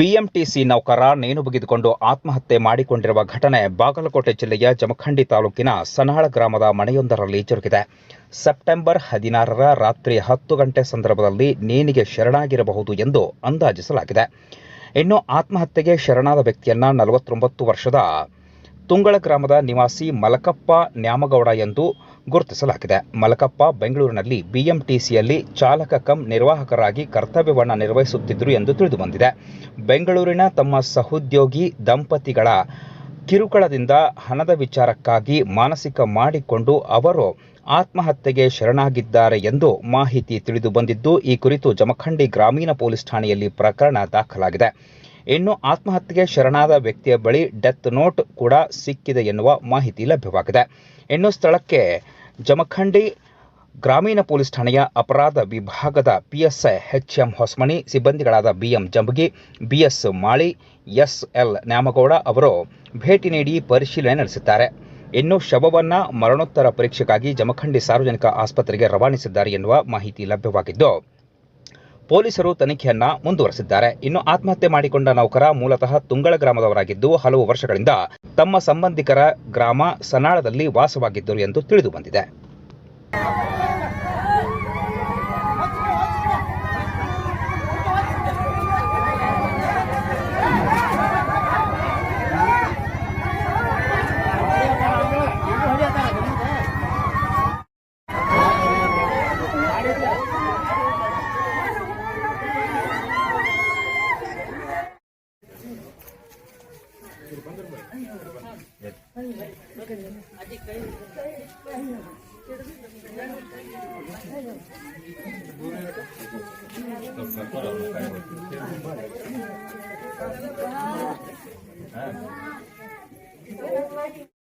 BMTC ನೌಕರ ನೇಣು ಬಿಗಿದುಕೊಂಡು ಆತ್ಮಹತ್ಯೆ ಮಾಡಿಕೊಂಡಿರುವ ಘಟನೆ ಬಾಗಲಕೋಟೆ ಜಿಲ್ಲೆಯ ಜಮಖಂಡಿ ತಾಲೂಕಿನ ಸನಾಳ ಗ್ರಾಮದ ಮನೆಯೊಂದರಲ್ಲಿ ಜರುಗಿದೆ. ಸೆಪ್ಟೆಂಬರ್ 16ರ ರಾತ್ರಿ 10 ಗಂಟೆ ಸಂದರ್ಭದಲ್ಲಿ ನೇಣಿಗೆ ಶರಣಾಗಿರಬಹುದು ಎಂದು ಅಂದಾಜಿಸಲಾಗಿದೆ. ಇನ್ನು ಆತ್ಮಹತ್ಯೆಗೆ ಶರಣಾದ ವ್ಯಕ್ತಿಯನ್ನ 49 ವರ್ಷದ ತುಂಗಳ ಗ್ರಾಮದ ನಿವಾಸಿ ಮಲಕಪ್ಪ ನ್ಯಾಮಗೌಡ ಎಂದು ಗುರುತಿಸಲಾಗಿದೆ. ಮಲಕಪ್ಪ ಬೆಂಗಳೂರಿನಲ್ಲಿ ಬಿಎಂಟಿಸಿಯಲ್ಲಿ ಚಾಲಕ ಕಂ ನಿರ್ವಾಹಕರಾಗಿ ಕರ್ತವ್ಯವನ್ನು ನಿರ್ವಹಿಸುತ್ತಿದ್ದರು ಎಂದು ತಿಳಿದುಬಂದಿದೆ. ಬೆಂಗಳೂರಿನ ತಮ್ಮ ಸಹೋದ್ಯೋಗಿ ದಂಪತಿಗಳ ಕಿರುಕುಳದಿಂದ ಹಣದ ವಿಚಾರಕ್ಕಾಗಿ ಮಾನಸಿಕ ಮಾಡಿಕೊಂಡು ಅವರು ಆತ್ಮಹತ್ಯೆಗೆ ಶರಣಾಗಿದ್ದಾರೆ ಎಂದು ಮಾಹಿತಿ ತಿಳಿದುಬಂದಿದ್ದು, ಈ ಕುರಿತು ಜಮಖಂಡಿ ಗ್ರಾಮೀಣ ಪೊಲೀಸ್ ಠಾಣೆಯಲ್ಲಿ ಪ್ರಕರಣ ದಾಖಲಾಗಿದೆ. ಇನ್ನು ಆತ್ಮಹತ್ಯೆಗೆ ಶರಣಾದ ವ್ಯಕ್ತಿಯ ಬಳಿ ಡೆತ್ ನೋಟ್ ಕೂಡ ಸಿಕ್ಕಿದೆ ಎನ್ನುವ ಮಾಹಿತಿ ಲಭ್ಯವಾಗಿದೆ. ಇನ್ನು ಸ್ಥಳಕ್ಕೆ ಜಮಖಂಡಿ ಗ್ರಾಮೀಣ ಪೊಲೀಸ್ ಠಾಣೆಯ ಅಪರಾಧ ವಿಭಾಗದ ಪಿಎಸ್ಐ ಎಚ್ಎಂ ಹೊಸಮನಿ, ಸಿಬ್ಬಂದಿಗಳಾದ BM Jambagi, BS Mali, SL Nyamagouda ಅವರು ಭೇಟಿ ನೀಡಿ ಪರಿಶೀಲನೆ ನಡೆಸಿದ್ದಾರೆ. ಇನ್ನು ಶವವನ್ನ ಮರಣೋತ್ತರ ಪರೀಕ್ಷೆಗಾಗಿ ಜಮಖಂಡಿ ಸಾರ್ವಜನಿಕ ಆಸ್ಪತ್ರೆಗೆ ರವಾನಿಸಿದ್ದಾರೆ ಎನ್ನುವ ಮಾಹಿತಿ ಲಭ್ಯವಾಗಿದ್ದು, ಪೊಲೀಸರು ತನಿಖೆಯನ್ನ ಮುಂದುವರೆಸಿದ್ದಾರೆ. ಇನ್ನು ಆತ್ಮಹತ್ಯೆ ಮಾಡಿಕೊಂಡ ನೌಕರ ಮೂಲತಃ ತುಂಗಳ ಗ್ರಾಮದವರಾಗಿದ್ದು, ಹಲವು ವರ್ಷಗಳಿಂದ ತಮ್ಮ ಸಂಬಂಧಿಕರ ಗ್ರಾಮ ಸನಾಳದಲ್ಲಿ ವಾಸವಾಗಿದ್ದರು ಎಂದು ತಿಳಿದು ಬಂದಿದೆ.